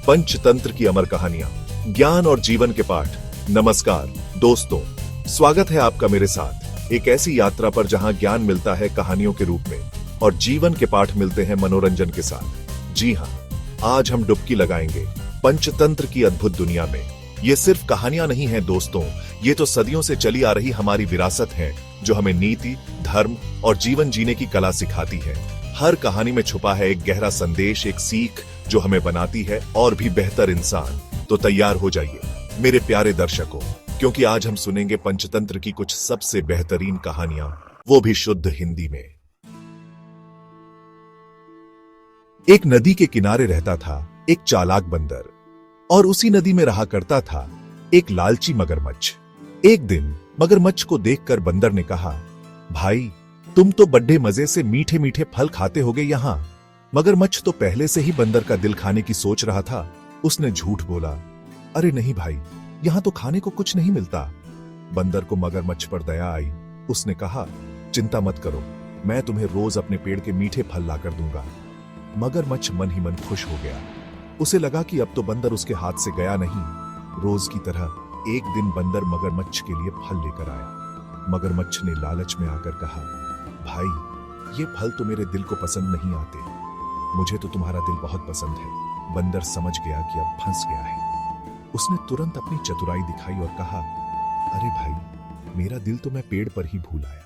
पंचतंत्र की अमर कहानियां, ज्ञान और जीवन के पाठ। नमस्कार दोस्तों, स्वागत है आपका मेरे साथ एक ऐसी यात्रा पर जहां ज्ञान मिलता है कहानियों के रूप में और जीवन के पाठ मिलते हैं मनोरंजन के साथ। जी हां, आज हम डुबकी लगाएंगे पंचतंत्र की अद्भुत दुनिया में। ये सिर्फ कहानियां नहीं हैं दोस्तों, ये तो सदियों से चली आ रही हमारी विरासत है जो हमें नीति, धर्म और जीवन जीने की कला सिखाती है। हर कहानी में छुपा है एक गहरा संदेश, एक सीख जो हमें बनाती है और भी बेहतर इंसान। तो तैयार हो जाइए मेरे प्यारे दर्शकों, क्योंकि आज हम सुनेंगे पंचतंत्र की कुछ सबसे बेहतरीन कहानियां, वो भी शुद्ध हिंदी में। एक नदी के किनारे रहता था एक चालाक बंदर और उसी नदी में रहा करता था एक लालची मगरमच्छ। एक दिन मगरमच्छ को देखकर बंदर ने कहा, भाई तुम तो बड़े मजे से मीठे मीठे फल खाते होगे यहाँ। मगरमच्छ तो पहले से ही बंदर का दिल खाने की सोच रहा था। उसने झूठ बोला, अरे नहीं भाई, यहाँ तो खाने को कुछ नहीं मिलता। बंदर को मगरमच्छ पर दया आई। उसने कहा, चिंता मत करो, मैं तुम्हें रोज अपने पेड़ के मीठे फल लाकर दूंगा। मगरमच्छ मन ही मन खुश हो गया। उसे लगा कि अब तो बंदर उसके हाथ से गया नहीं। रोज की तरह एक दिन बंदर मगरमच्छ के लिए फल लेकर आया। मगरमच्छ ने लालच में आकर कहा, भाई ये फल तो मेरे दिल को पसंद नहीं आते, मुझे तो तुम्हारा दिल बहुत पसंद है। बंदर समझ गया कि अब फंस गया है। उसने तुरंत अपनी चतुराई दिखाई और कहा, अरे भाई मेरा दिल तो मैं पेड़ पर ही भूल आया,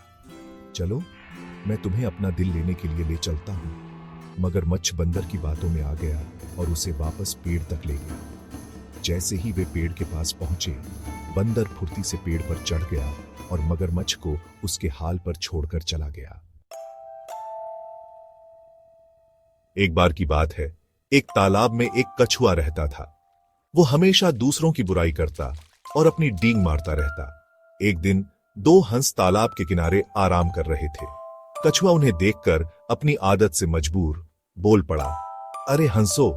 चलो मैं तुम्हें अपना दिल लेने के लिए ले चलता हूं। मगरमच्छ बंदर की बातों में आ गया और उसे वापस पेड़ तक ले गया। जैसे ही वे पेड़ के पास पहुंचे, बंदर फुर्ती से पेड़ पर चढ़ गया और मगरमच्छ को उसके हाल पर छोड़कर चला गया। एक बार की बात है, एक तालाब में एक कछुआ रहता था। वो हमेशा दूसरों की बुराई करता और अपनी डींग मारता रहता। एक दिन दो हंस तालाब के किनारे आराम कर रहे थे। कछुआ उन्हें देखकर अपनी आदत से मजबूर बोल पड़ा, अरे हंसो,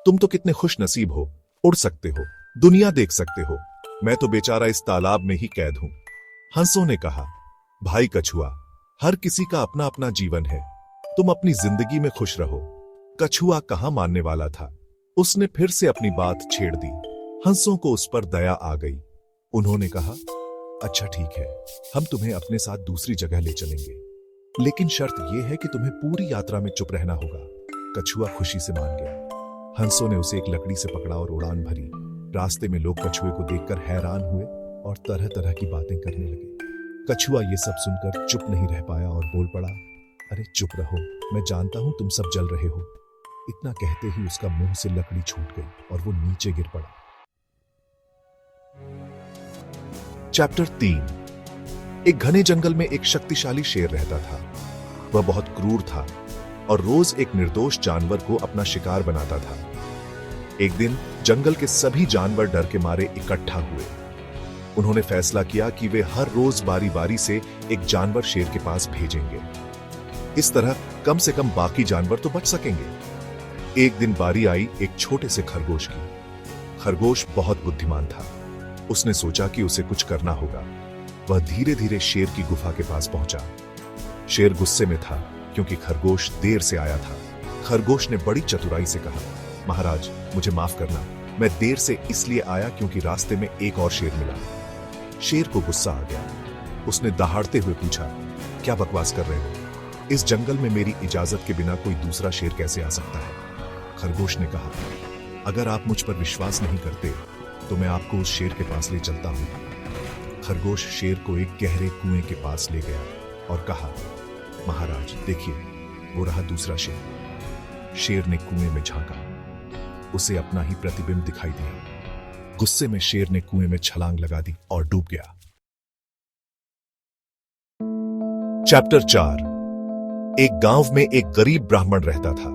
तुम तो कितने खुश नसीब हो, उड़ सकते हो, दुनिया देख सकते हो। मैं तो बेचारा इस तालाब में ही कैद हूं। हंसों ने कहा, भाई कछुआ, हर किसी का अपना अपना जीवन है, तुम अपनी जिंदगी में खुश रहो। कछुआ कहां मानने वाला था। उसने फिर से अपनी बात छेड़ दी। हंसों को उस पर दया आ गई। उन्होंने कहा, अच्छा ठीक है, हम तुम्हें अपने साथ दूसरी जगह ले चलेंगे, लेकिन शर्त यह है कि तुम्हें पूरी यात्रा में चुप रहना होगा। कछुआ खुशी से मान गया। हंसों ने उसे एक लकड़ी से पकड़ा और उड़ान भरी। रास्ते में लोग कछुए को देखकर हैरान हुए और तरह तरह की बातें करने लगे। कछुआ ये सब सुनकर चुप नहीं रह पाया और बोल पड़ा, अरे चुप रहो, मैं जानता हूं तुम सब जल रहे हो। इतना कहते ही उसका मुंह से लकड़ी छूट गई और वो नीचे गिर पड़ा। चैप्टर 3। एक घने जंगल में एक शक्तिशाली शेर रहता था। वह बहुत क्रूर था और रोज एक निर्दोष जानवर को अपना शिकार बनाता था। एक दिन जंगल के सभी जानवर डर के मारे इकट्ठा हुए। उन्होंने फैसला किया कि वे हर रोज बारी बारी से एक जानवर शेर के पास भेजेंगे। इस तरह कम से कम बाकी जानवर तो बच सकेंगे। एक दिन बारी आई एक छोटे से खरगोश की। खरगोश बहुत बुद्धिमान था। उसने सोचा कि उसे कुछ करना होगा। वह धीरे धीरे शेर की गुफा के पास पहुंचा। शेर गुस्से में था क्योंकि खरगोश देर से आया था। खरगोश ने बड़ी चतुराई से कहा, महाराज मुझे माफ करना, मैं देर से इसलिए आया क्योंकि रास्ते में एक और शेर मिला। शेर को गुस्सा आ गया। उसने दहाड़ते हुए पूछा, क्या बकवास कर रहे हो? इस जंगल में मेरी इजाजत के बिना कोई दूसरा शेर कैसे आ सकता है? खरगोश ने कहा, अगर आप मुझ पर विश्वास नहीं करते तो मैं आपको उस शेर के पास ले चलता हूं। खरगोश शेर को एक गहरे कुएं के पास ले गया और कहा, महाराज देखिए, वो रहा दूसरा शेर। शेर ने कुएं में झांका। उसे अपना ही प्रतिबिंब दिखाई दिया। गुस्से में शेर ने कुएं में छलांग लगा दी और डूब गया। चैप्टर 4। एक गांव में एक गरीब ब्राह्मण रहता था।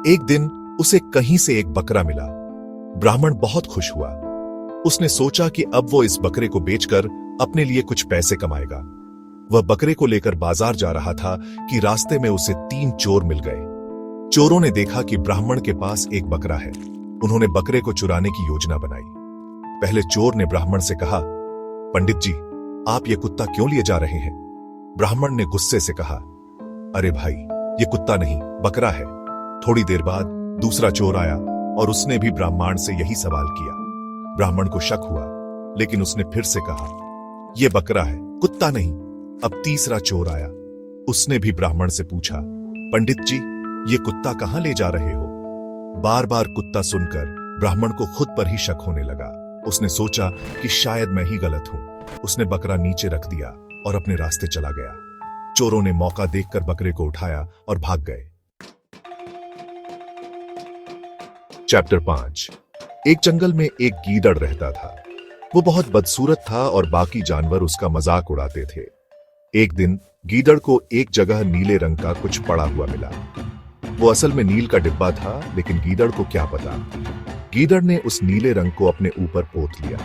एक दिन उसे कहीं से एक बकरा मिला। ब्राह्मण बहुत खुश हुआ। उसने सोचा कि अब वो इस बकरे को बेचकर अपने लिए कुछ पैसे कमाएगा। वह बकरे को लेकर बाजार जा रहा था कि रास्ते में उसे 3 चोर मिल गए। चोरों ने देखा कि ब्राह्मण के पास एक बकरा है। उन्होंने बकरे को चुराने की योजना बनाई। पहले चोर ने ब्राह्मण से कहा, पंडित जी, आप ये कुत्ता क्यों लिए जा रहे हैं? ब्राह्मण ने गुस्से से कहा, अरे भाई, ये कुत्ता नहीं बकरा है। थोड़ी देर बाद दूसरा चोर आया और उसने भी ब्राह्मण से यही सवाल किया। ब्राह्मण को शक हुआ, लेकिन उसने फिर से कहा, यह बकरा है, कुत्ता नहीं। अब तीसरा चोर आया। उसने भी ब्राह्मण से पूछा, पंडित जी, ये कुत्ता कहां ले जा रहे हो? बार बार कुत्ता सुनकर ब्राह्मण को खुद पर ही शक होने लगा। उसने सोचा कि शायद मैं ही गलत हूं। उसने बकरा नीचे रख दिया और अपने रास्ते चला गया। चोरों ने मौका देखकर बकरे को उठाया और भाग गए। चैप्टर 5। एक जंगल में एक गीदड़ रहता था। वो बहुत बदसूरत था और बाकी जानवर उसका मजाक उड़ाते थे। एक दिन गीदड़ को एक जगह नीले रंग का कुछ पड़ा हुआ मिला। वो असल में नील का डिब्बा था, लेकिन गीदड़ को क्या पता। गीदड़ ने उस नीले रंग को अपने ऊपर पोत लिया।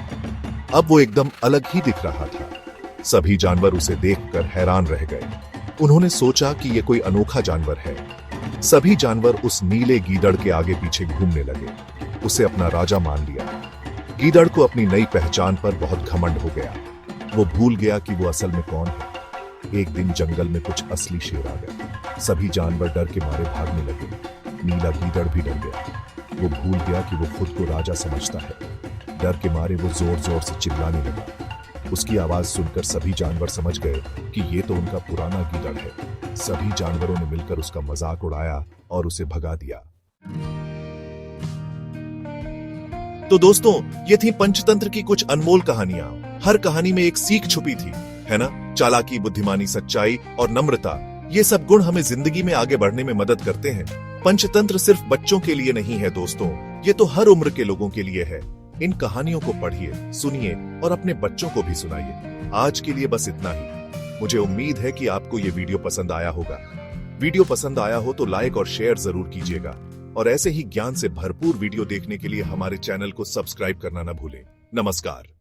अब वो एकदम अलग ही दिख रहा था। सभी जानवर उसे देखकर हैरान रह गए। उन्होंने सोचा कि ये कोई अनोखा जानवर है। सभी जानवर उस नीले गीदड़ के आगे पीछे घूमने लगे। उसे अपना राजा मान लिया। गीदड़ को अपनी नई पहचान पर बहुत घमंड हो गया। वो भूल गया कि वो असल में कौन है। एक दिन जंगल में कुछ असली शेर आ गए। सभी जानवर डर के मारे भागने लगे। नीला गीदड़ भी डर गया। वो भूल गया कि वो खुद को राजा समझता है। डर के मारे वो जोर जोर से चिल्लाने लगा। उसकी आवाज सुनकर सभी जानवर समझ गए कि ये तो उनका पुराना गीदड़ है। सभी जानवरों ने मिलकर उसका मजाक उड़ाया और उसे भगा दिया। तो दोस्तों, ये थी पंचतंत्र की कुछ अनमोल कहानियां। हर कहानी में एक सीख छुपी थी, है ना? चालाकी, बुद्धिमानी, सच्चाई और नम्रता, ये सब गुण हमें जिंदगी में आगे बढ़ने में मदद करते हैं। पंचतंत्र सिर्फ बच्चों के लिए नहीं है दोस्तों, ये तो हर उम्र के लोगों के लिए है। इन कहानियों को पढ़िए, सुनिए और अपने बच्चों को भी सुनाइए। आज के लिए बस इतना ही। मुझे उम्मीद है कि आपको ये वीडियो पसंद आया होगा। वीडियो पसंद आया हो तो लाइक और शेयर जरूर कीजिएगा, और ऐसे ही ज्ञान से भरपूर वीडियो देखने के लिए हमारे चैनल को सब्सक्राइब करना न भूलें। नमस्कार।